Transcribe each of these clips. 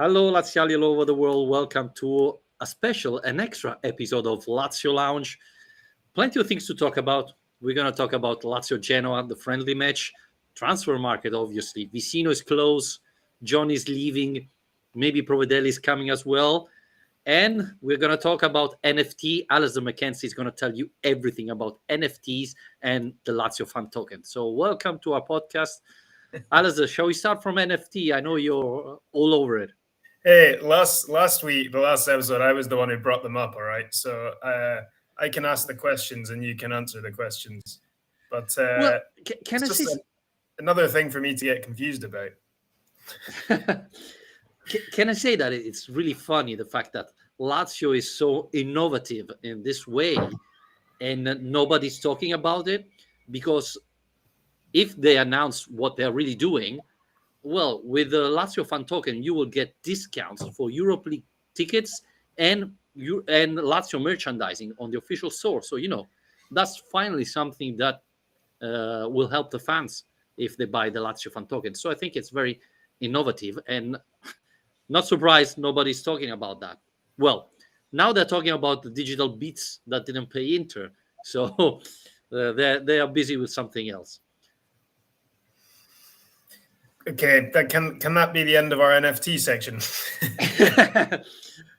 Hello, Laziali all over the world. Welcome to a special, an extra episode of Lazio Lounge. Plenty of things to talk about. We're going to talk about Lazio Genoa, the friendly match, transfer market, obviously. Vicino is close, John is leaving, maybe Provedel is coming as well. And we're going to talk about NFT. Alistair McKenzie is going to tell you everything about NFTs and the Lazio fan token. So, welcome to our podcast. Alistair, shall we start from NFT? I know you're all over it. Hey, last week, the last episode, I was the one who brought them up. All right, so I can ask the questions and you can answer the questions. But can I say another thing for me to get confused about? Can I say that it's really funny the fact that Lazio is so innovative in this way, and nobody's talking about it, because if they announce what they're really doing. Well, with the Lazio fan token, you will get discounts for Europe League tickets and Lazio merchandising on the official store. So, that's finally something that will help the fans if they buy the Lazio fan token. So I think it's very innovative, and not surprised nobody's talking about that. Well, now they're talking about the digital beats that didn't pay Inter. So they are busy with something else. Okay, can that be the end of our NFT section?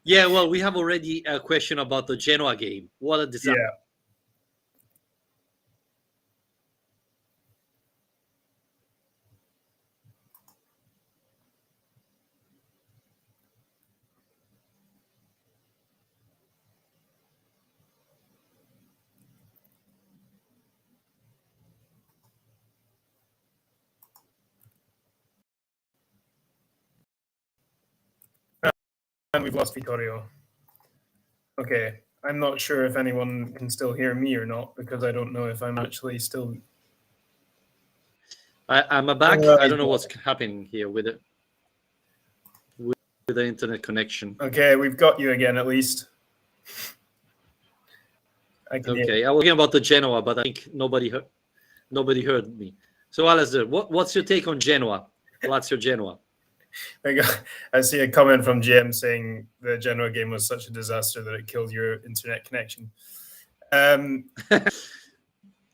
Yeah, well, we have already a question about the Genoa game. What a disaster. Yeah. And we've lost Vittorio. Okay, I'm not sure if anyone can still hear me or not, because I don't know if I'm actually still... I'm back. I don't know what's happening here with it. With the internet connection. Okay, we've got you again, at least. Okay, I was talking about the Genoa, but I think nobody heard me. So, Alistair, what's your take on Genoa? Lazio Genoa. I see a comment from GM saying the Genoa game was such a disaster that it killed your internet connection.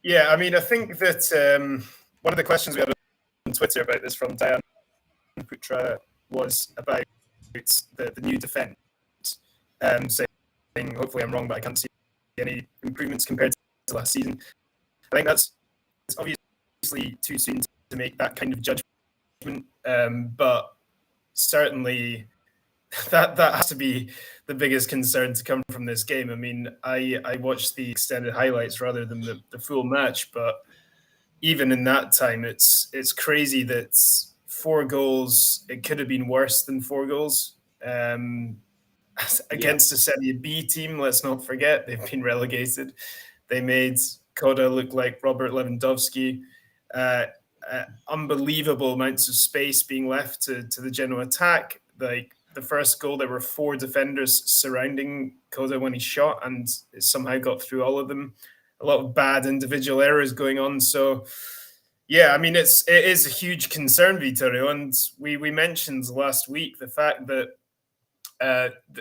Yeah, I mean, I think that one of the questions we had on Twitter about this from Diane Putra was about the new defence, saying, hopefully I'm wrong, but I can't see any improvements compared to last season. I think it's obviously too soon to make that kind of judgment, but certainly that has to be the biggest concern to come from this game. I mean, I watched the extended highlights rather than the full match, but even in that time, it's crazy that 4 goals, it could have been worse than 4 goals. Against a Serie B team, let's not forget, they've been relegated. They made Koda look like Robert Lewandowski. Unbelievable amounts of space being left to the Genoa attack. Like the first goal, there were 4 defenders surrounding Koda when he shot, and it somehow got through all of them. A lot of bad individual errors going on. So, yeah, I mean, it is a huge concern, Vittorio. And we mentioned last week the fact that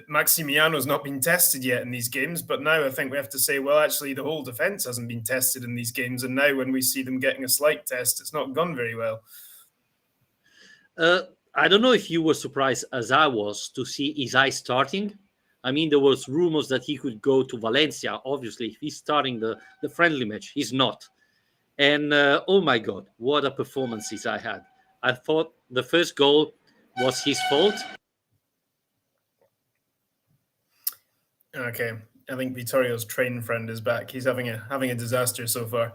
Maximiano's not been tested yet in these games, but now I think we have to say, well, actually, the whole defence hasn't been tested in these games, and now when we see them getting a slight test, it's not gone very well. I don't know if you were surprised, as I was, to see Isai starting. I mean, there was rumors that he could go to Valencia. Obviously, if he's starting the friendly match, he's not. And oh my God, what a performance Isai had. I thought the first goal was his fault. Okay, I think Vittorio's train friend is back. He's having a disaster so far.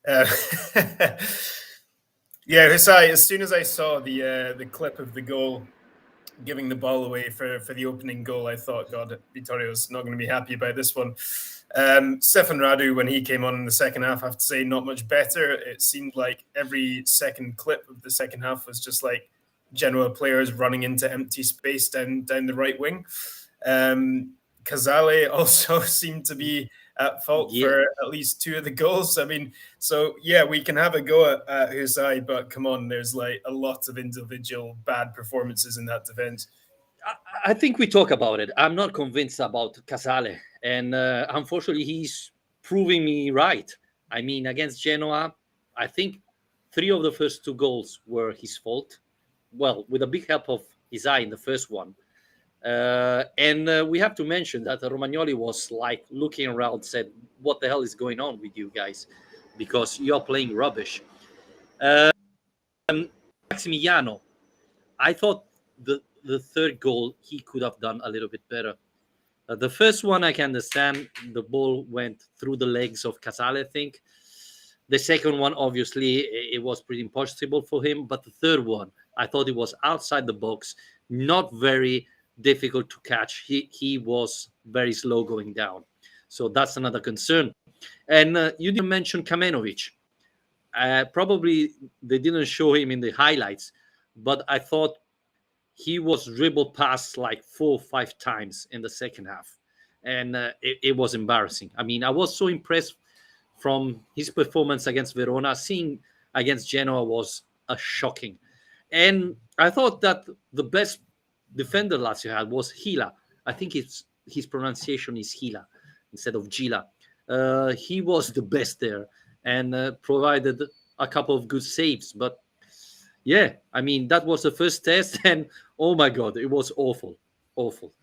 Yeah, Hisai, as soon as I saw the clip of the goal, giving the ball away for the opening goal, I thought, God, Vittorio's not going to be happy about this one. Stefan Radu, when he came on in the second half, I have to say, not much better. It seemed like every second clip of the second half was just like Genoa players running into empty space down the right wing. Casale also seemed to be at fault for at least 2 of the goals. I mean, so yeah, we can have a go at Husai, but come on, there's like a lot of individual bad performances in that defense. I think we talk about it. I'm not convinced about Casale, and unfortunately, he's proving me right. I mean, against Genoa, I think three of the first two goals were his fault. Well, with a big help of Isai in the first one. And we have to mention that Romagnoli was like looking around, said, "What the hell is going on with you guys? Because you're playing rubbish." Um, Maximiliano, I thought the third goal he could have done a little bit better. The first one I can understand, the ball went through the legs of Casale, I think. The second one, obviously, it was pretty impossible for him. But the third one, I thought it was outside the box, not very difficult to catch. He was very slow going down. So that's another concern. And you didn't mention Kamenovic. Probably they didn't show him in the highlights, but I thought he was dribbled past like 4 or 5 times in the second half, and it was embarrassing. I mean, I was so impressed from his performance against Verona. Seeing against Genoa was a shocking, and I thought that the best defender Lazio had was Gila. I think his pronunciation is Gila instead of Gila. He was the best there and provided a couple of good saves, but yeah, I mean, that was the first test, and oh my God, it was awful. Awful.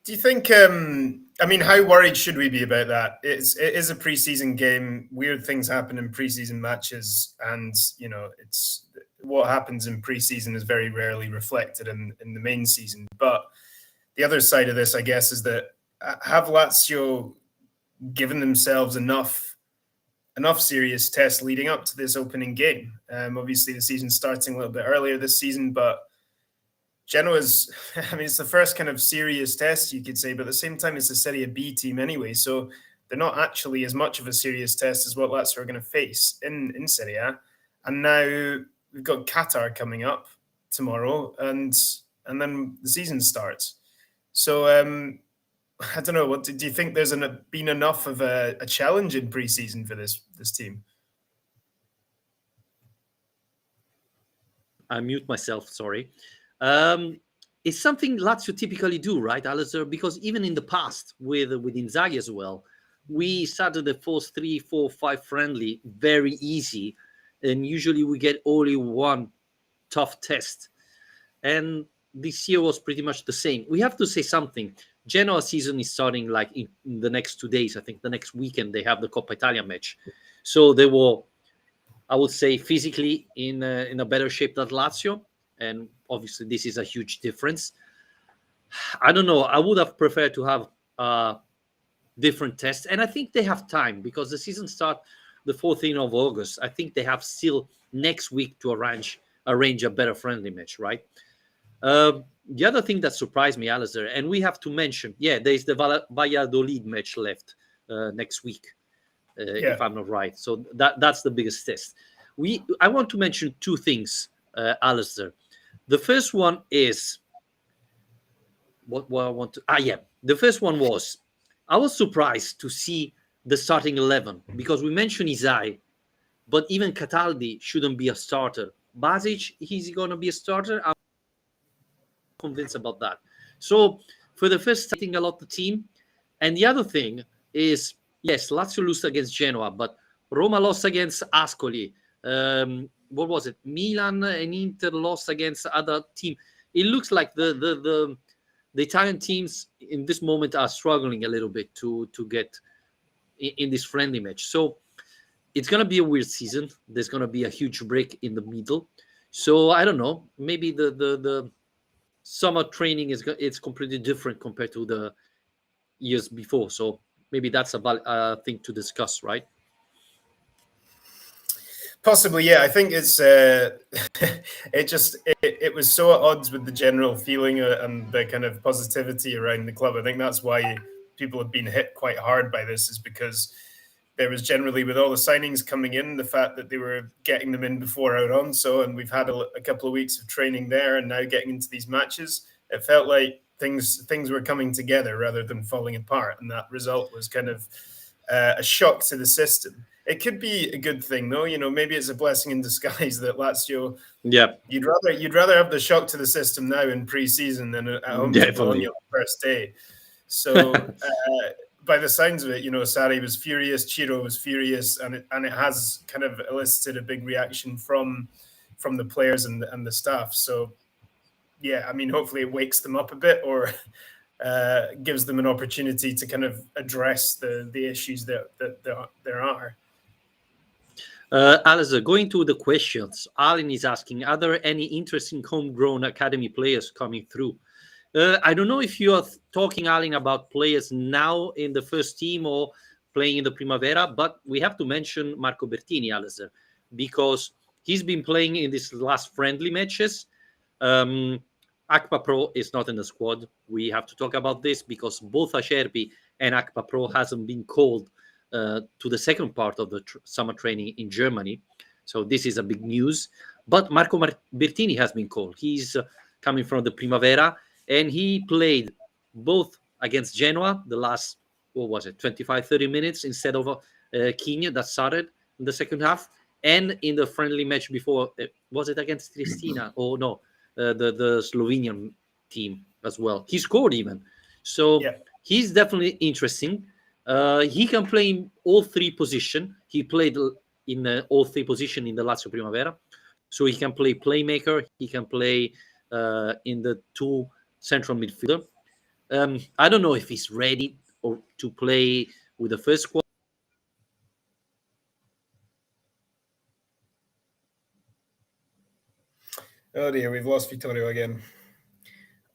Do you think? I mean, how worried should we be about that? It is a preseason game. Weird things happen in preseason matches, and it's what happens in preseason is very rarely reflected in the main season. But the other side of this, I guess, is that have Lazio given themselves enough serious tests leading up to this opening game? Obviously, the season's starting a little bit earlier this season, but Genoa's, I mean, it's the first kind of serious test, you could say, but at the same time, it's a Serie B team anyway, so they're not actually as much of a serious test as what Lazio are going to face in Serie A. And now we've got Qatar coming up tomorrow, and then the season starts. So I don't know. What do you think? There's been enough of a challenge in preseason for this team? I mute myself, sorry. Um, it's something Lazio typically do, right, Alistair? Because even in the past with Inzaghi as well, we started the first 3, 4, 5 friendly very easy, and usually we get only one tough test. And this year was pretty much the same. We have to say something. Genoa season is starting like in the next 2 days. I think the next weekend they have the Coppa Italia match, so they were, I would say, physically in a better shape than Lazio, and obviously this is a huge difference. I don't know. I would have preferred to have different tests, and I think they have time because the season start the 14th of August. I think they have still next week to arrange a better friendly match, right? The other thing that surprised me, Alistair, and we have to mention, yeah, there's the Valladolid match left next week, if I'm not right. So that's the biggest test. I want to mention two things, Alistair. The first one is what I want to. The first one was I was surprised to see the starting 11 because we mentioned Isai, but even Cataldi shouldn't be a starter. Basic, he's going to be a starter. I'm convinced about that. So for the first time, I think a lot the team. And the other thing is, yes, Lazio lost against Genoa, but Roma lost against Ascoli. What was it? Milan and Inter lost against other team. It looks like the Italian teams in this moment are struggling a little bit to get in this friendly match. So it's going to be a weird season. There's going to be a huge break in the middle. So I don't know. Maybe the summer training it's completely different compared to the years before. So maybe that's a thing to discuss, right? Possibly, yeah. I think it's it was so at odds with the general feeling and the kind of positivity around the club. I think that's why people have been hit quite hard by this, is because there was generally, with all the signings coming in, the fact that they were getting them in before Alonso, and we've had a couple of weeks of training there, and now getting into these matches, it felt like things were coming together rather than falling apart, and that result was kind of a shock to the system. it could be a good thing, though. Maybe it's a blessing in disguise that Lazio. Yeah, You'd rather have the shock to the system now in pre-season than at home to Bologna definitely. on the first day. So by the signs of it, Sarri was furious, Chiro was furious, and it has kind of elicited a big reaction from the players and the staff. So yeah, I mean, hopefully it wakes them up a bit, or gives them an opportunity to kind of address the issues that there are. Alistair, going to the questions, Alan is asking, are there any interesting homegrown academy players coming through? I don't know if you are talking, Alan, about players now in the first team or playing in the Primavera, but we have to mention Marco Bertini, Alistair, because he's been playing in these last friendly matches. Akpa Pro is not in the squad. We have to talk about this because both Acerbi and Akpa Pro hasn't been called to the second part of the summer training in Germany. So this is a big news. But Marco Bertini has been called. He's coming from the Primavera, and he played both against Genoa, the last, 25, 30 minutes instead of Quinio that started in the second half, and in the friendly match before, was it against Triestina? Oh, no, the Slovenian team as well. He scored even. So Yeah. he's definitely interesting. He can play in all three positions. He played in all three positions in the Lazio Primavera. So he can play playmaker. He can play in the two central midfielder. I don't know if he's ready or to play with the first squad. Oh dear, we've lost Vittorio again.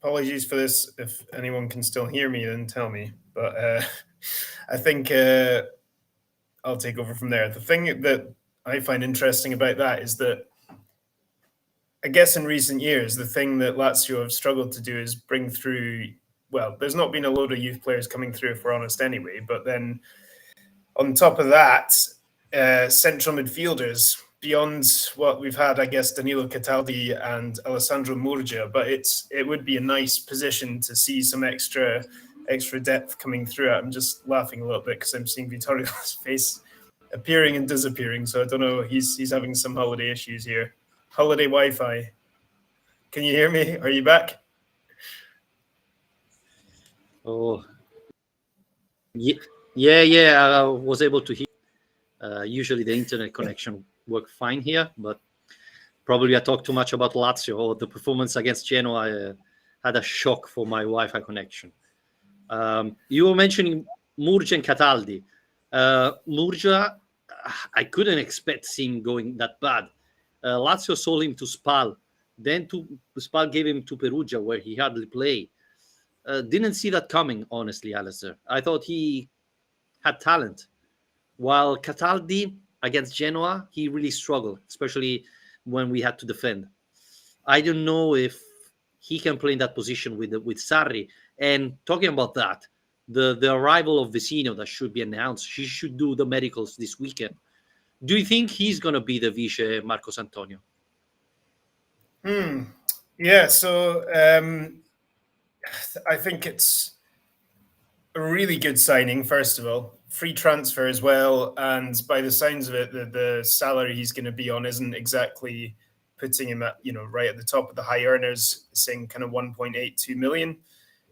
Apologies for this. If anyone can still hear me, then tell me. But I think I'll take over from there. The thing that I find interesting about that is that, I guess in recent years, the thing that Lazio have struggled to do is bring through. Well, there's not been a load of youth players coming through, if we're honest, anyway. But then on top of that, central midfielders beyond what we've had, I guess, Danilo Cataldi and Alessandro Murgia. But it would be a nice position to see some extra depth coming through. I'm just laughing a little bit because I'm seeing Vittorio's face appearing and disappearing. So I don't know. He's having some holiday issues here. Holiday Wi-Fi. Can you hear me? Are you back? Oh, yeah. I was able to hear. Usually the internet connection worked fine here, but probably I talked too much about Lazio or the performance against Genoa. I had a shock for my Wi-Fi connection. You were mentioning Murgia and Cataldi. Murgia, I couldn't expect him going that bad. Lazio sold him to Spal. Then Spal gave him to Perugia, where he hardly played. Didn't see that coming, honestly, Alistair. I thought he had talent. While Cataldi against Genoa, he really struggled, especially when we had to defend. I don't know if he can play in that position with Sarri. And talking about that, the arrival of Vecino that should be announced, he should do the medicals this weekend. Do you think he's going to be the vice Marcos Antonio? Yeah, so I think it's a really good signing, first of all. Free transfer as well. And by the signs of it, the salary he's going to be on isn't exactly putting him at, right at the top of the high earners, saying kind of 1.82 million.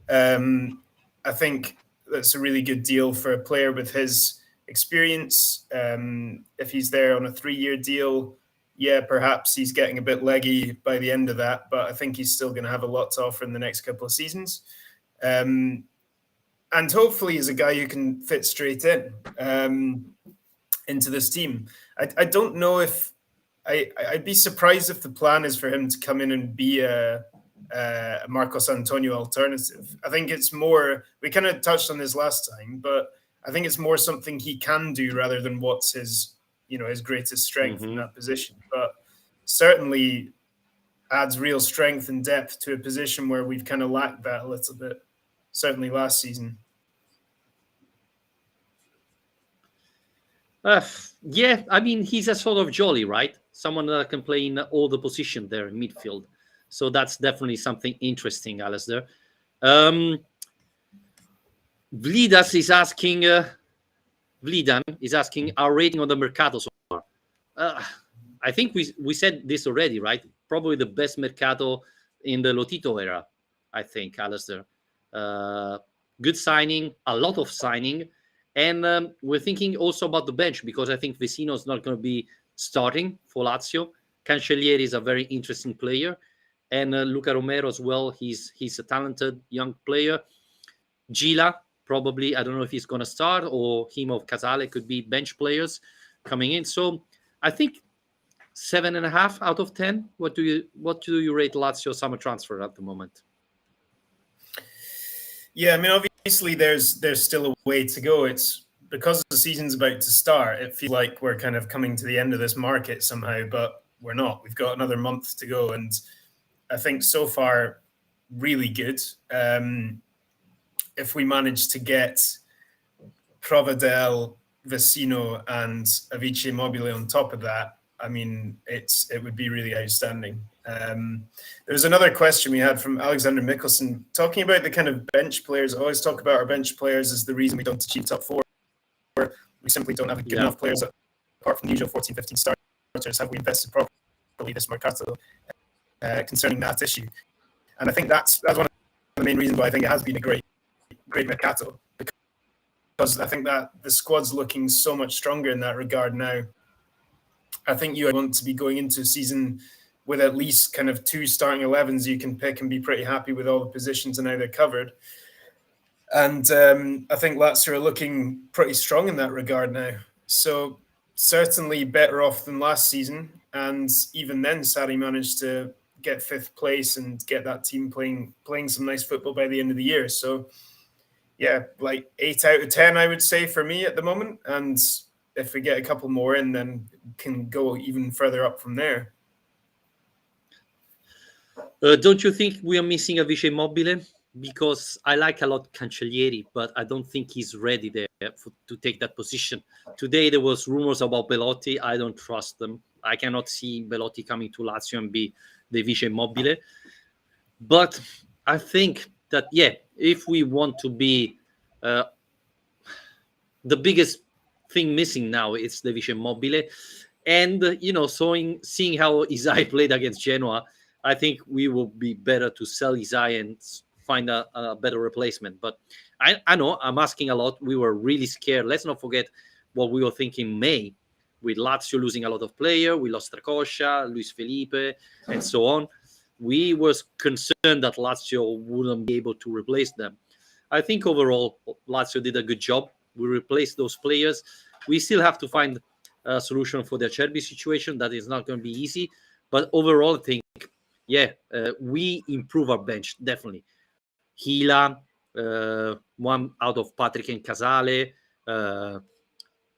I think that's a really good deal for a player with his experience. If he's there on a 3-year deal, yeah, perhaps he's getting a bit leggy by the end of that, but I think he's still going to have a lot to offer in the next couple of seasons. And hopefully he's a guy who can fit straight in into this team. I don't know if I'd be surprised if the plan is for him to come in and be a Marcos Antonio alternative. I think it's more, we kind of touched on this last time, but I think it's more something he can do rather than what's his greatest strength in that position. But certainly adds real strength and depth to a position where we've kind of lacked that a little bit, certainly last season. Yeah, I mean, he's a sort of jolly, right? Someone that can play in all the positions there in midfield. So that's definitely something interesting, Alistair. Vlidas is asking, Vlidan is asking our rating on the Mercato so far. I think we said this already, right? Probably the best Mercato in the Lotito era, I think, Alistair. Good signing, a lot of signing. And we're thinking also about the bench because I think Vecino is not going to be starting for Lazio. Cancellieri is a very interesting player. And Luca Romero as well. He's a talented young player. Gila, probably, I don't know if he's going to start, or him or Casale could be bench players coming in. So I think 7.5 out of 10. What do you rate Lazio summer transfer at the moment? Yeah, I mean, obviously there's still a way to go. It's because the season's about to start. It feels like we're kind of coming to the end of this market somehow, but we're not. We've got another month to go, and I think so far really good. If we manage to get Provedel, Vecino, and Avice Mobile on top of that, I mean, it would be really outstanding. There was another question we had from Alexander Mickelson talking about the kind of bench players. I always talk about our bench players as the reason we don't achieve top four. We simply don't have good enough players apart from the usual 14, 15 starters. Have we invested properly this Mercato concerning that issue? And I think that's one of the main reasons why I think it has been a great Mercato, because I think that the squad's looking so much stronger in that regard now. I think you want to be going into a season with at least kind of 2 starting 11s you can pick and be pretty happy with all the positions and how they're covered. And I think Lazio are looking pretty strong in that regard now. So certainly better off than last season. And even then, Sarri managed to get 5th place and get that team playing some nice football by the end of the year. So yeah, like 8 out of 10, I would say, for me at the moment. And if we get a couple more in, then can go even further up from there. Don't you think we are missing Avice Mobile? Because I like a lot Cancellieri, but I don't think he's ready there to take that position. Today there was rumors about Belotti. I don't trust them. I cannot see Belotti coming to Lazio and be the Avice Mobile. But I think that, if we want to be the biggest thing missing now, it's the Avice Mobile. And, seeing how Isai played against Genoa, I think we will be better to sell Isai and find a better replacement. But I know I'm asking a lot. We were really scared. Let's not forget what we were thinking May, with Lazio losing a lot of players. We lost Tracoscia, Luis Felipe, and so on. We were concerned that Lazio wouldn't be able to replace them. I think overall, Lazio did a good job. We replaced those players. We still have to find a solution for the Acerbi situation. That is not going to be easy. But overall, I think, we improve our bench, definitely. Gila, one out of Patrick and Casale.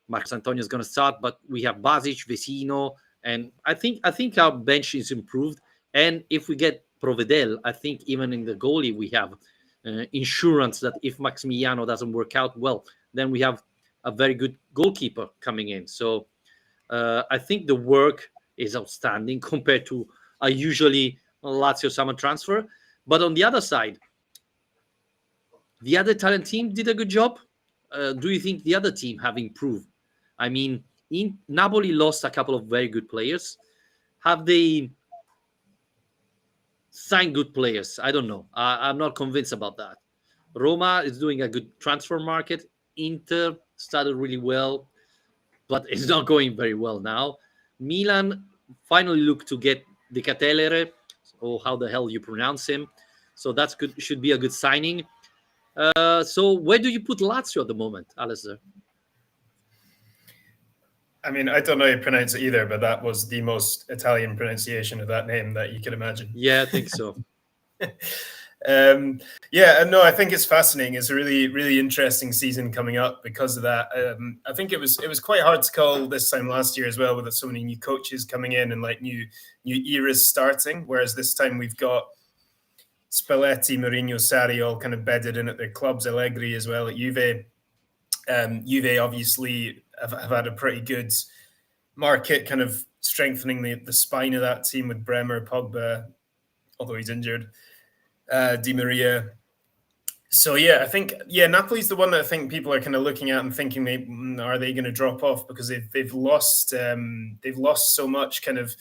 Marcos Antonio is going to start, but we have Basic, Vecino, and I think our bench is improved. And if we get Provedel, I think even in the goalie we have insurance that if Maximiliano doesn't work out well, then we have a very good goalkeeper coming in. So I think the work is outstanding compared to a usually Lazio summer transfer. But on the other side, the other Italian team did a good job. Do you think the other team have improved? I mean, Napoli lost a couple of very good players. Have they signed good players? I don't know. I'm not convinced about that. Roma is doing a good transfer market. Inter started really well, but it's not going very well now. Milan finally looked to get De Catelere, or how the hell you pronounce him. So that's good. Should be a good signing. So where do you put Lazio at the moment, Alistair? I mean, I don't know how you pronounce it either, but that was the most Italian pronunciation of that name that you could imagine. Yeah, I think so. No, I think it's fascinating. It's a really, really interesting season coming up because of that. I think it was quite hard to call this time last year as well, with so many new coaches coming in and like new eras starting. Whereas this time we've got Spalletti, Mourinho, Sarri all kind of bedded in at their clubs. Allegri as well at Juve. Juve obviously have had a pretty good market, kind of strengthening the spine of that team with Bremer, Pogba, although he's injured, Di Maria. So yeah, I think Napoli's the one that I think people are kind of looking at and thinking, are they going to drop off because they've lost so much kind of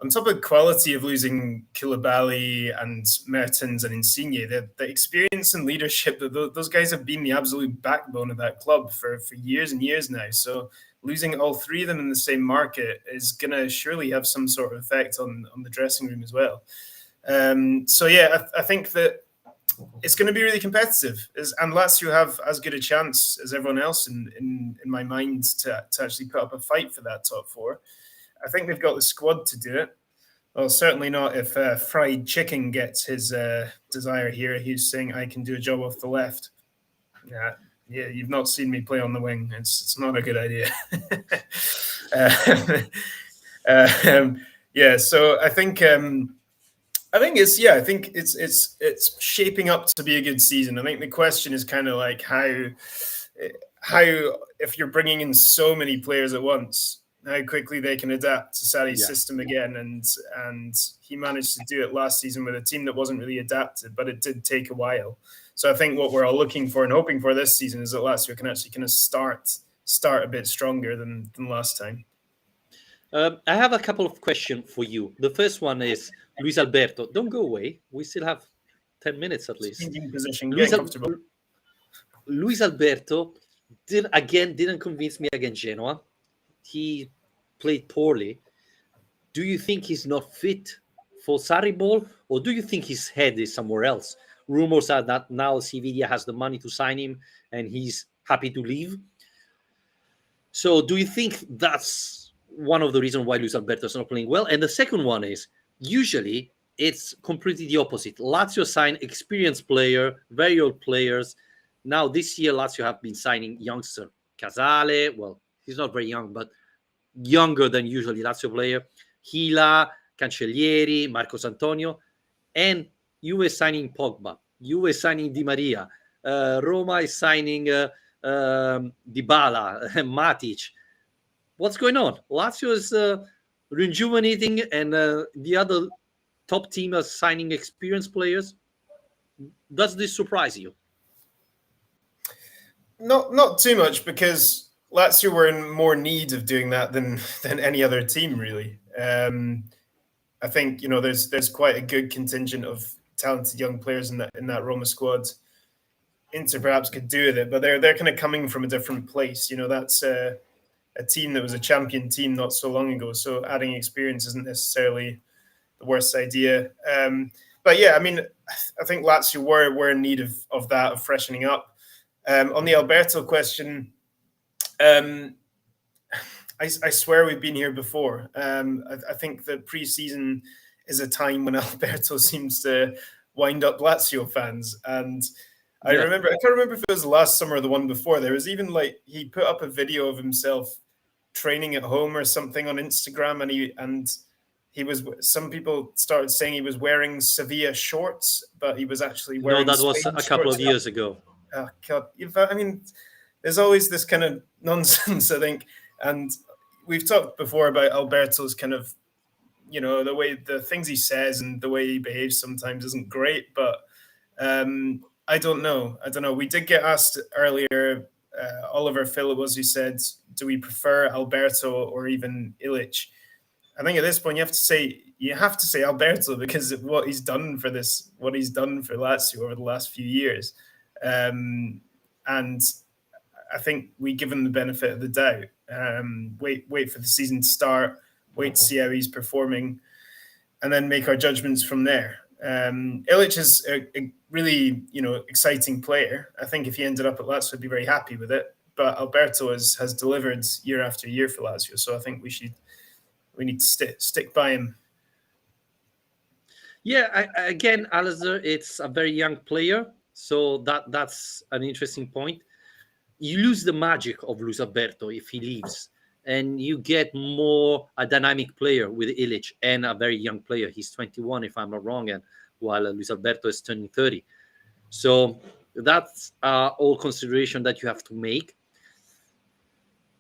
on top of the quality of losing Koulibaly and Mertens and Insigne, the experience and leadership that those guys have been the absolute backbone of that club for years and years now. So losing all three of them in the same market is going to surely have some sort of effect on the dressing room as well. So yeah, I think that it's going to be really competitive, and Lazio have as good a chance as everyone else in my mind to actually put up a fight for that top four. I think they've got the squad to do it. Well, certainly not if Fried Chicken gets his desire here. He's saying I can do a job off the left. Yeah, yeah, you've not seen me play on the wing. It's not a good idea. Yeah, so I think it's shaping up to be a good season. I think the question is kind of like how if you're bringing in so many players at once, how quickly they can adapt to Sarri's system again, and he managed to do it last season with a team that wasn't really adapted, but it did take a while. So I think what we're all looking for and hoping for this season is that Lazio can actually kind of start a bit stronger than last time. I have a couple of questions for you. The first one is Luis Alberto. Don't go away. We still have 10 minutes at least. Changing position, Luis, getting comfortable. Luis Alberto didn't convince me against Genoa. He played poorly. Do you think he's not fit for Sarri ball, or do you think his head is somewhere else? Rumors are that now Sevilla has the money to sign him and he's happy to leave. So do you think that's one of the reasons why Luis Alberto is not playing well? And the second one is usually it's completely the opposite. Lazio sign experienced player, very old players. Now this year Lazio have been signing youngster Casale. Well, he's not very young, but younger than usually Lazio player. Gila, Cancellieri, Marcos Antonio, and you were signing Pogba. You were signing Di Maria. Roma is signing Dybala, Matic. What's going on? Lazio is rejuvenating, and the other top team are signing experienced players. Does this surprise you? Not too much, because Lazio were in more need of doing that than any other team, really. I think there's quite a good contingent of talented young players in that Roma squad. Inter perhaps could do with it, but they're kind of coming from a different place. That's a team that was a champion team not so long ago. So adding experience isn't necessarily the worst idea. But yeah, I mean, I think Lazio were in need of that, of freshening up. On the Alberto question, I swear we've been here before. I think the pre-season is a time when Alberto seems to wind up Lazio fans. And I can't remember if it was last summer or the one before. There was even he put up a video of himself training at home or something on Instagram, and he was. Some people started saying he was wearing Sevilla shorts, but he was actually wearing. No, that was a couple of years ago. Oh God! I mean, there's always this kind of nonsense, I think, and we've talked before about Alberto's kind of, the way the things he says and the way he behaves sometimes isn't great, but I don't know. We did get asked earlier. Oliver Phil was who said, "Do we prefer Alberto or even Ilic?" I think at this point you have to say Alberto, because of what he's done for Lazio over the last few years. And I think we give him the benefit of the doubt. Wait for the season to start, wait to see how he's performing, and then make our judgments from there. Ilic is a really exciting player. I think if he ended up at Lazio, I'd be very happy with it. But Alberto has delivered year after year for Lazio, so I think we need to stick by him. Yeah, again, Alistair, it's a very young player, so that's an interesting point. You lose the magic of Luis Alberto if he leaves, and you get more a dynamic player with Ilic and a very young player. He's 21, if I'm not wrong, and while Luis Alberto is turning 30. So that's all consideration that you have to make.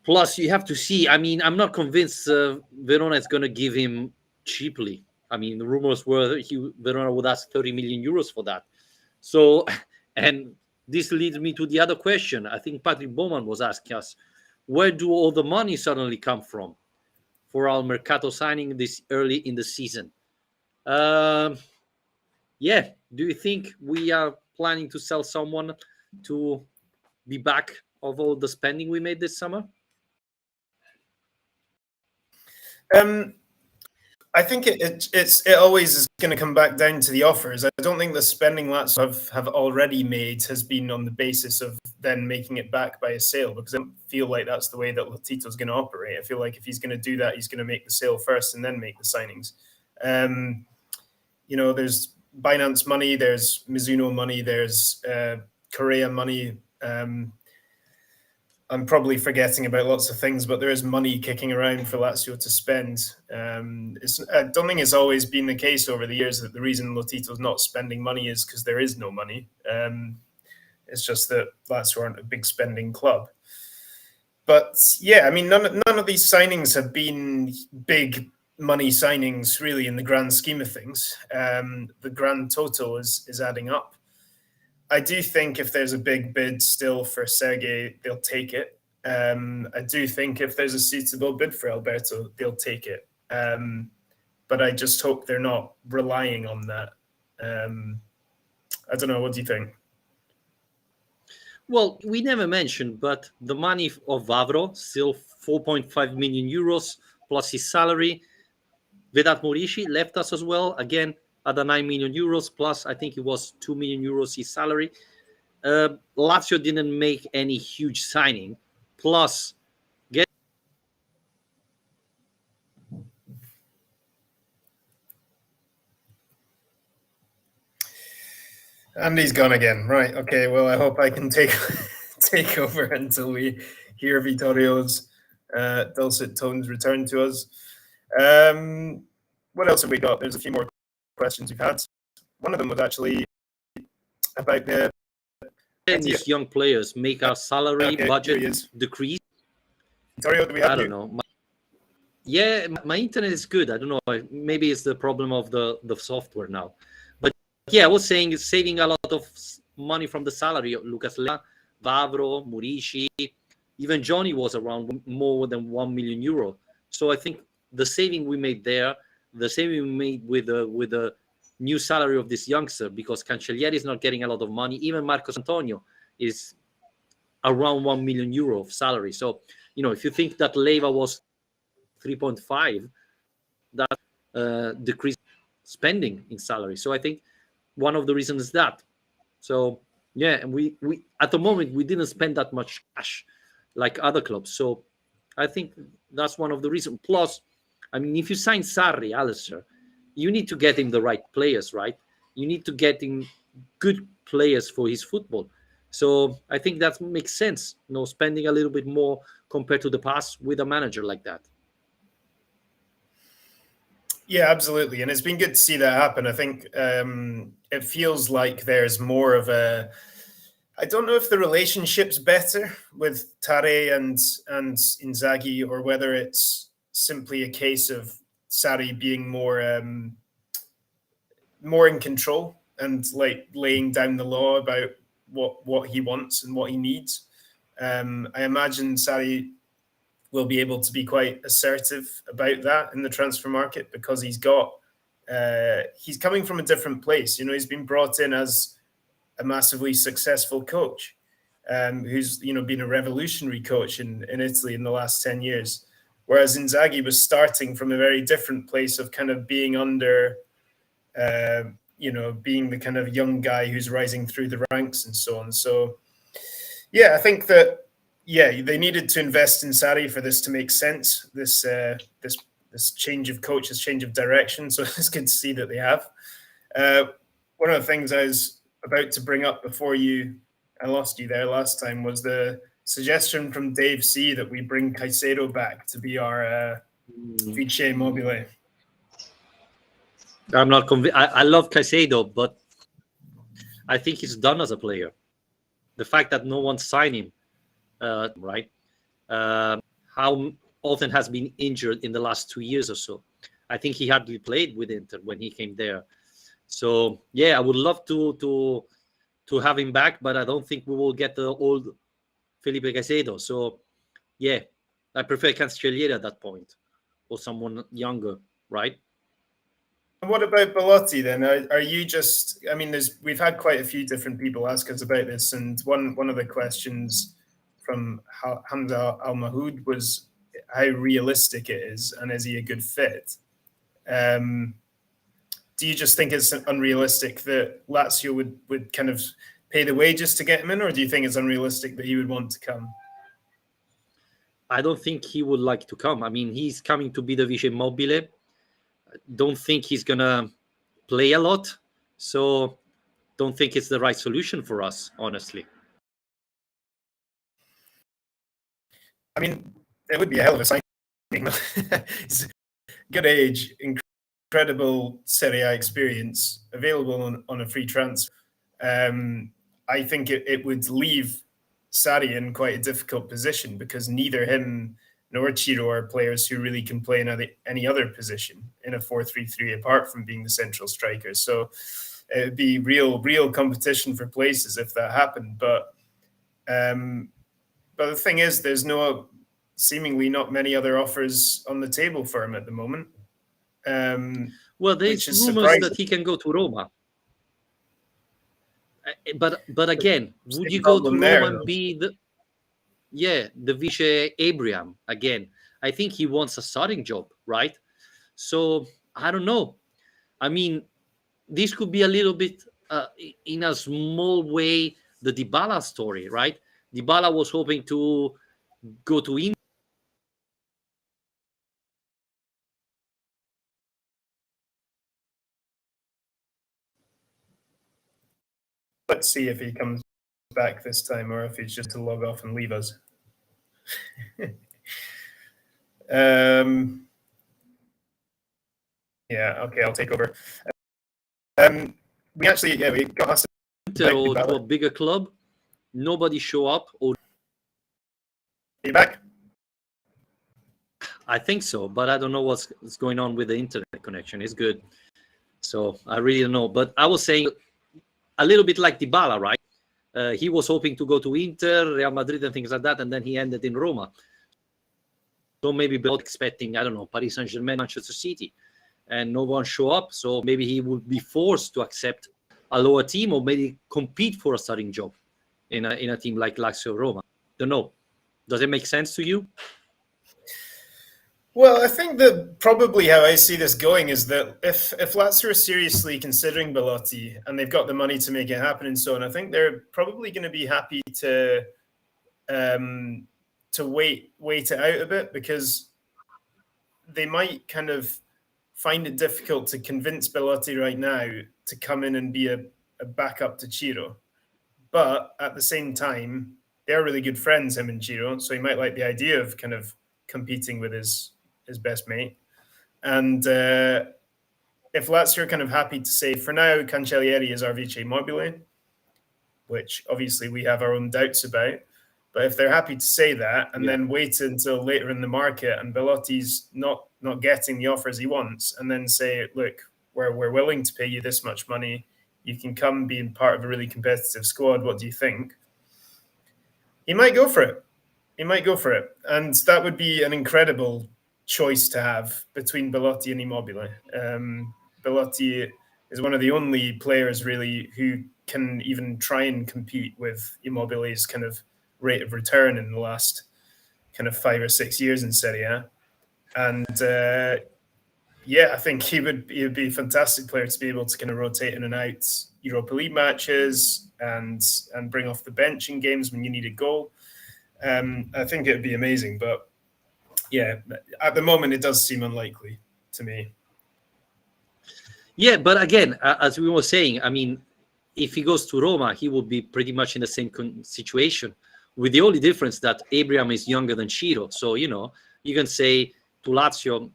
Plus, you have to see. I mean, I'm not convinced Verona is going to give him cheaply. I mean, the rumors were Verona would ask 30 million euros for that. So And this leads me to the other question. I think Patrick Bowman was asking us, where do all the money suddenly come from for our Mercato signing this early in the season? Um, yeah, do you think we are planning to sell someone to be back of all the spending we made this summer? I think it always is going to come back down to the offers. I don't think the spending Lazio have already made has been on the basis of then making it back by a sale, because I don't feel like that's the way that Lotito's going to operate. I feel like if he's going to do that, he's going to make the sale first and then make the signings. There's Binance money, there's Mizuno money, there's Korea money. I'm probably forgetting about lots of things, but there is money kicking around for Lazio to spend. I don't think it's always been the case over the years that the reason Lotito's not spending money is because there is no money. It's just that Lazio aren't a big spending club. But yeah, I mean, none of these signings have been big money signings, really, in the grand scheme of things. The grand total is adding up. I do think if there's a big bid still for Sergei, they'll take it. I do think if there's a suitable bid for Alberto, they'll take it. But I just hope they're not relying on that. I don't know. What do you think? Well, we never mentioned, but the money of Vavro, still 4.5 million euros plus his salary. Vedat Morishi left us as well. Again, at the 9 million euros plus, I think it was 2 million euros his salary. Lazio didn't make any huge signing. Plus, Andy's gone again. Right. Okay. Well, I hope I can take over until we hear Vittorio's dulcet tones return to us. What else have we got? There's a few more questions we've had. One of them was actually about these young players make our salary budget decrease. Vittorio, do we have I don't know. My internet is good. I don't know. Maybe it's the problem of the software now. But yeah, I was saying it's saving a lot of money from the salary of Lucas Leiva, Vavro, Murici. Even Johnny was around more than 1 million euro. So I think the saving we made there, the saving we made with the new salary of this youngster, because Cancellieri is not getting a lot of money. Even Marcos Antonio is around 1 million euro of salary. So, if you think that Leiva was 3.5, that decreased spending in salary. So I think one of the reasons is that. So yeah, and we at the moment we didn't spend that much cash like other clubs. So I think that's one of the reasons. Plus, I mean, if you sign Sarri, Alistair, you need to get him the right players, right? You need to get him good players for his football. So I think that makes sense, spending a little bit more compared to the past with a manager like that. Yeah, absolutely. And it's been good to see that happen. I think it feels like there's more of a... I don't know if the relationship's better with Tare and Inzaghi, or whether it's simply a case of Sarri being more in control and like laying down the law about what he wants and what he needs. I imagine Sarri will be able to be quite assertive about that in the transfer market, because he's coming from a different place. He's been brought in as a massively successful coach, who's been a revolutionary coach in Italy in the last 10 years, whereas Inzaghi was starting from a very different place of kind of being under, being the kind of young guy who's rising through the ranks and so on. So yeah, I think that they needed to invest in Sarri for this to make sense. This change of coach, this change of direction. So it's good to see that they have. One of the things I was about to bring up before I lost you there last time was the suggestion from Dave C that we bring Caicedo back to be our Vice Mobile. I'm not convinced. I love Caicedo, but I think he's done as a player. The fact that no one signed him, right? How often has been injured in the last 2 years or so. I think he hardly played with Inter when he came there. So yeah, I would love to to have him back, but I don't think we will get the old Felipe Caicedo. So, yeah, I prefer Cancellieri at that point, or someone younger, right? And what about Belotti then? Are you just? I mean, we've had quite a few different people ask us about this, and one of the questions from Hamza Al Mahoud was how realistic it is, and is he a good fit? Um, do you just think it's unrealistic that Lazio would kind of pay the wages to get him in, or do you think it's unrealistic that he would want to come? I don't think he would like to come. I mean, he's coming to be the Vice Immobile. Don't think he's gonna play a lot, so don't think it's the right solution for us, honestly. I mean, it would be a hell of a signing. He's good age, incredible Serie A experience, available on a free transfer. I think it would leave Sarri in quite a difficult position because neither him nor Ciro are players who really can play in any other position in a 4-3-3 apart from being the central striker. So it would be real competition for places if that happened. But the thing is, there's seemingly not many other offers on the table for him at the moment. Well, there's rumors that he can go to Roma. But again, would you go to Roma and be the Vice Abraham again? I think he wants a starting job, right? So I don't know. I mean, this could be a little bit, in a small way, the Dybala story, right? Dybala was hoping to go to Inter. Let's see if he comes back this time or if he's just to log off and leave us. Yeah, okay, I'll take over. We got us to a bigger club. Nobody show up. Or are you back? I think so, but I don't know what's going on with the internet connection. It's good, so I really don't know. But I was saying a little bit like Dybala, right? He was hoping to go to Inter, Real Madrid, and things like that, and then he ended in Roma. So maybe Belotti expecting, I don't know, Paris Saint-Germain, Manchester City, and no one show up. So maybe he would be forced to accept a lower team or maybe compete for a starting job in a team like Lazio Roma. Don't know. Does it make sense to you? Well, I think that probably how I see this going is that if Lazio are seriously considering Belotti and they've got the money to make it happen and so on, I think they're probably going to be happy to wait it out a bit because they might kind of find it difficult to convince Belotti right now to come in and be a backup to Ciro. But at the same time, they're really good friends, him and Ciro, so he might like the idea of kind of competing with his best mate. And if Lazio are kind of happy to say, for now, Cancellieri is our Vice Immobile, which obviously we have our own doubts about, but if they're happy to say that and then wait until later in the market and Belotti's not getting the offers he wants, and then say, look, we're willing to pay you this much money, you can come being part of a really competitive squad, what do you think? He might go for it. And that would be an incredible choice to have between Belotti and Immobile. Belotti is one of the only players really who can even try and compete with Immobile's kind of rate of return in the last kind of 5 or 6 years in Serie A. And I think he would be a fantastic player to be able to kind of rotate in and out Europa League matches and bring off the bench in games when you need a goal. I think it would be amazing, but yeah, at the moment it does seem unlikely to me. Yeah, but again, as we were saying, I mean, if he goes to Roma, he will be pretty much in the same situation, with the only difference that Abraham is younger than Ciro. So, you can say to Lazio,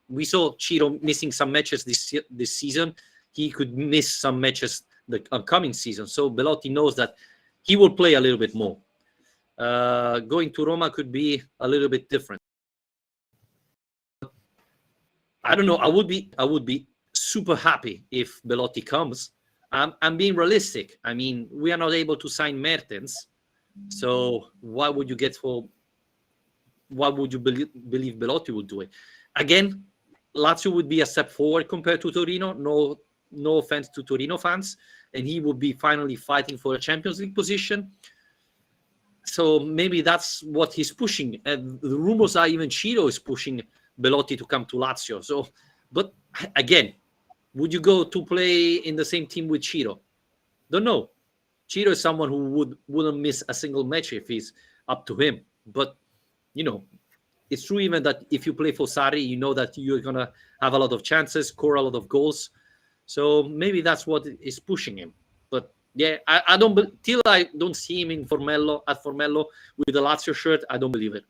we saw Ciro missing some matches this season. He could miss some matches the upcoming season. So Belotti knows that he will play a little bit more. Going to Roma could be a little bit different. I don't know. I would be super happy if Belotti comes. I'm being realistic. I mean, we are not able to sign Mertens, so why would you get for? Why would you believe Belotti would do it? Again, Lazio would be a step forward compared to Torino. No offense to Torino fans, and he would be finally fighting for a Champions League position. So maybe that's what he's pushing. And the rumors are even Ciro is pushing Belotti to come to Lazio. So, but again, would you go to play in the same team with Ciro? Don't know. Ciro is someone who wouldn't miss a single match if he's up to him. But it's true even that if you play for Sarri, you know that you're gonna have a lot of chances, score a lot of goals. So maybe that's what is pushing him. But yeah, I don't till I don't see him at Formello with the Lazio shirt. I don't believe it.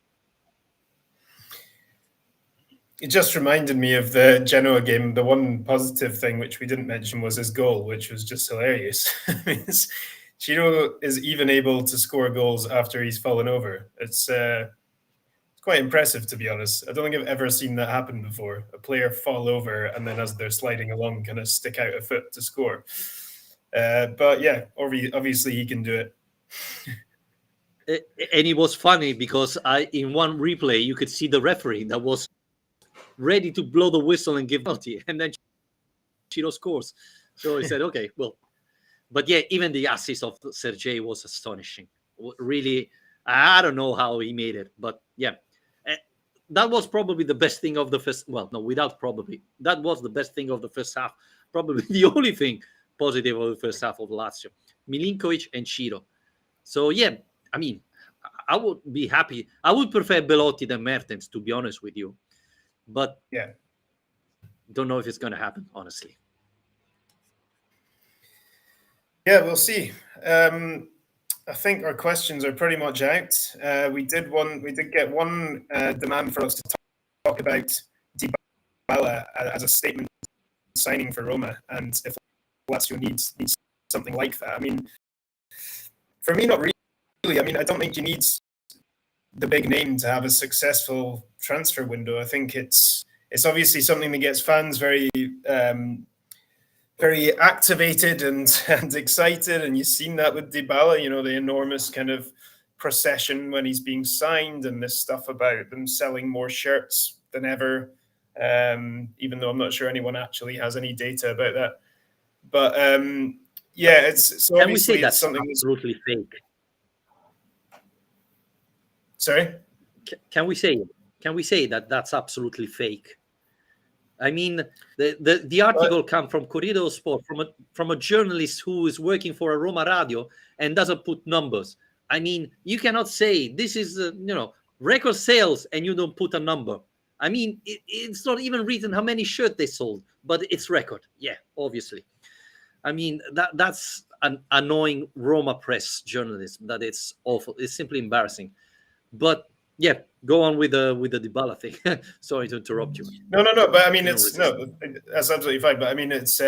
It just reminded me of the Genoa game. The one positive thing which we didn't mention was his goal, which was just hilarious. Ciro is even able to score goals after he's fallen over. It's quite impressive, to be honest. I don't think I've ever seen that happen before. A player fall over and then as they're sliding along, kind of stick out a foot to score. But yeah, obviously he can do it. And it was funny because in one replay you could see the referee that was ready to blow the whistle and give penalty, and then Ciro scores. So he said, "Okay, well." But yeah, even the assist of Sergei was astonishing. Really, I don't know how he made it, but yeah, that was probably the best thing of the first. Well, no, without probably, that was the best thing of the first half. Probably the only thing positive of the first half of Lazio, Milinkovic and Ciro. So yeah, I mean, I would be happy. I would prefer Belotti than Mertens, to be honest with you. But yeah, don't know if it's going to happen, honestly. Yeah, we'll see. I think our questions are pretty much out. We did get one demand for us to talk about Dybala as a statement signing for Roma, and if Lazio needs something like that. I mean, for me, not really. I mean, I don't think you need the big name to have a successful transfer window. I think it's obviously something that gets fans very very activated and excited, and you've seen that with Dybala. The enormous kind of procession when he's being signed, and this stuff about them selling more shirts than ever. Even though I'm not sure anyone actually has any data about that. But yeah, it's so Can we say obviously that's it's something absolutely fake? Sorry? Can we say that that's absolutely fake? I mean, the article come from Corriere dello Sport, from a journalist who is working for a Roma radio and doesn't put numbers. I mean, you cannot say this is record sales and you don't put a number. I mean, it's not even written how many shirts they sold, but it's record. Yeah, obviously. I mean, that's an annoying Roma press journalism. That it's awful. It's simply embarrassing. But yeah, go on with the Dybala thing. Sorry to interrupt you. No. But I mean, that's absolutely fine. But I mean, it's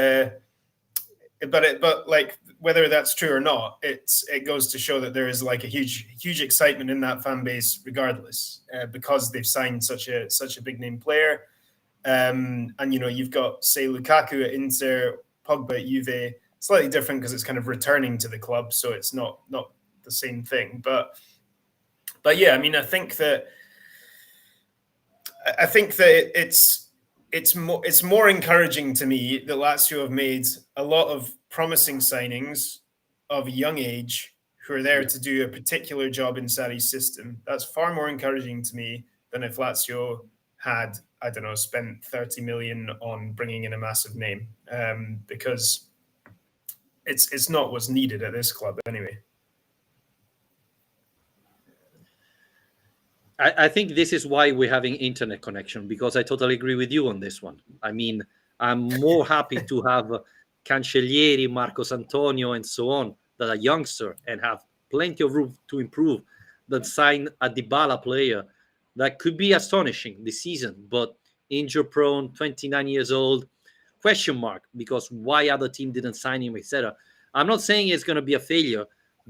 but like whether that's true or not, it goes to show that there is like a huge excitement in that fan base, regardless, because they've signed such a big name player. And you've got, say, Lukaku at Inter, Pogba at Juve. Slightly different because it's kind of returning to the club, so it's not the same thing. But yeah, I mean, I think that it's more encouraging to me that Lazio have made a lot of promising signings of a young age who are there to do a particular job in Sarri's system. That's far more encouraging to me than if Lazio had, I don't know, spent 30 million on bringing in a massive name, because it's not what's needed at this club anyway. I think this is why we're having internet connection, because I totally agree with you on this one. I mean, I'm more happy to have Cancellieri, Marcos Antonio, and so on, that are youngster and have plenty of room to improve, than sign a Dybala player that could be astonishing this season, but injury-prone, 29 years old, question mark, because why other team didn't sign him, etc. I'm not saying it's going to be a failure,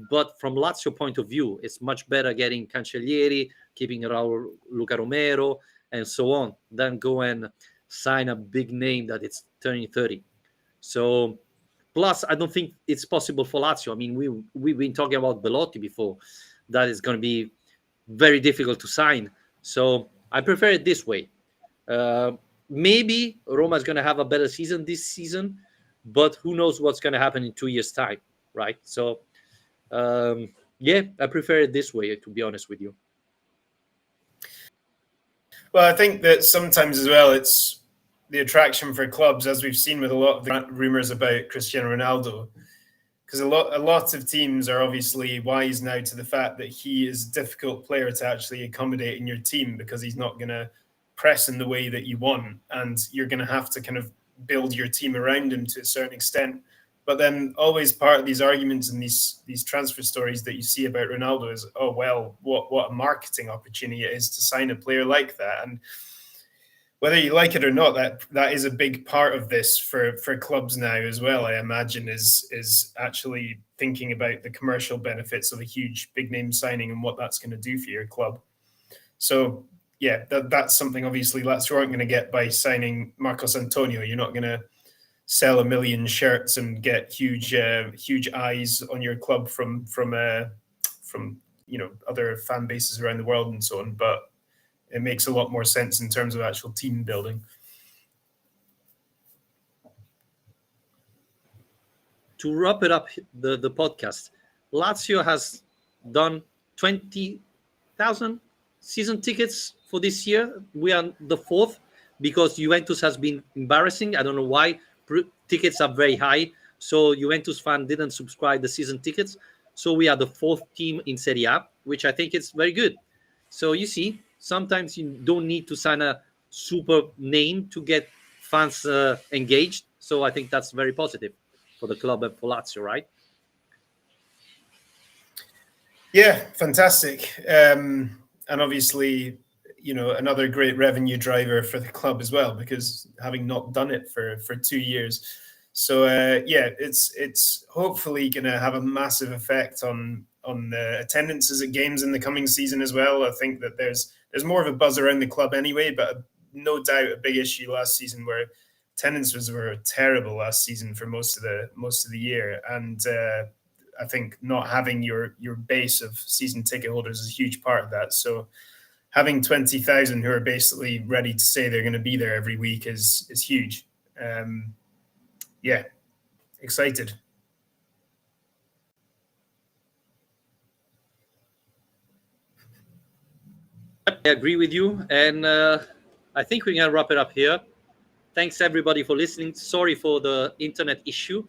but from Lazio point of view, it's much better getting Cancellieri, keeping Raul, Luca Romero, and so on, than go and sign a big name that it's turning 30. So, Plus, I don't think it's possible for Lazio. I mean, we've been talking about Belotti before. That is going to be very difficult to sign. So I prefer it this way. Uh, Maybe Roma is going to have a better season this season, but who knows what's going to happen in 2 years' time, right? So, yeah, I prefer it this way, to be honest with you. Well, I think that sometimes as well, it's the attraction for clubs, as we've seen with a lot of the rumors about Cristiano Ronaldo, because a lot of teams are obviously wise now to the fact that he is a difficult player to actually accommodate in your team because he's not going to press in the way that you want, and you're going to have to kind of build your team around him to a certain extent. But then always part of these arguments and these transfer stories that you see about Ronaldo is, oh well, what a marketing opportunity it is to sign a player like that. And whether you like it or not, that is a big part of this for clubs now as well. I imagine is actually thinking about the commercial benefits of a huge big name signing and what that's going to do for your club. So yeah, that's something obviously Lazio aren't going to get by signing Marcos Antonio. You're not going to sell 1 million shirts and get huge eyes on your club from other fan bases around the world and so on. But it makes a lot more sense in terms of actual team building. To wrap it up, the podcast, Lazio has done 20,000 season tickets for this year. We are the fourth because Juventus has been embarrassing. I don't know why. Tickets are very high, so Juventus fan didn't subscribe the season tickets. So we are the fourth team in Serie A, which I think is very good. So you see, sometimes you don't need to sign a super name to get fans engaged. So I think that's very positive for the club and for Lazio, right? Yeah, fantastic. And obviously, another great revenue driver for the club as well, because having not done it for 2 years. So yeah, it's hopefully going to have a massive effect on the attendances at games in the coming season as well. I think that there's more of a buzz around the club anyway, but no doubt a big issue last season where attendances were terrible last season for most of the year, and I think not having your base of season ticket holders is a huge part of that. So having 20,000 who are basically ready to say they're going to be there every week is huge. Yeah, excited. I agree with you, and I think we're gonna wrap it up here. Thanks everybody for listening. Sorry for the internet issue.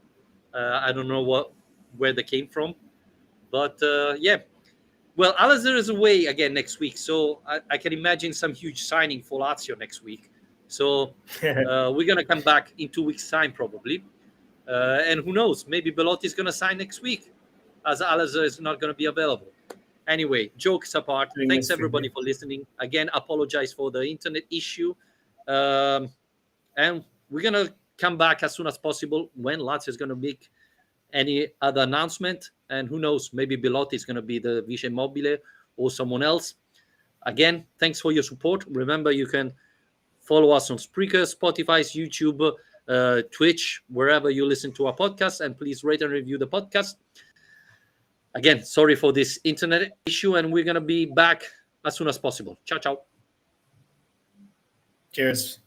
I don't know where they came from, but yeah. Well, Alazer is away again next week, so I can imagine some huge signing for Lazio next week. So we're gonna come back in 2 weeks' time probably, and who knows? Maybe Belotti is gonna sign next week, as Alazer is not gonna be available. Anyway, jokes apart, thanks everybody for listening. Again, apologize for the internet issue. And we're going to come back as soon as possible when Lazio is going to make any other announcement. And who knows, maybe Belotti is going to be the Vice Immobile or someone else. Again, thanks for your support. Remember, you can follow us on Spreaker, Spotify, YouTube, Twitch, wherever you listen to our podcast. And please rate and review the podcast. Again, sorry for this internet issue, and we're going to be back as soon as possible. Ciao, ciao. Cheers.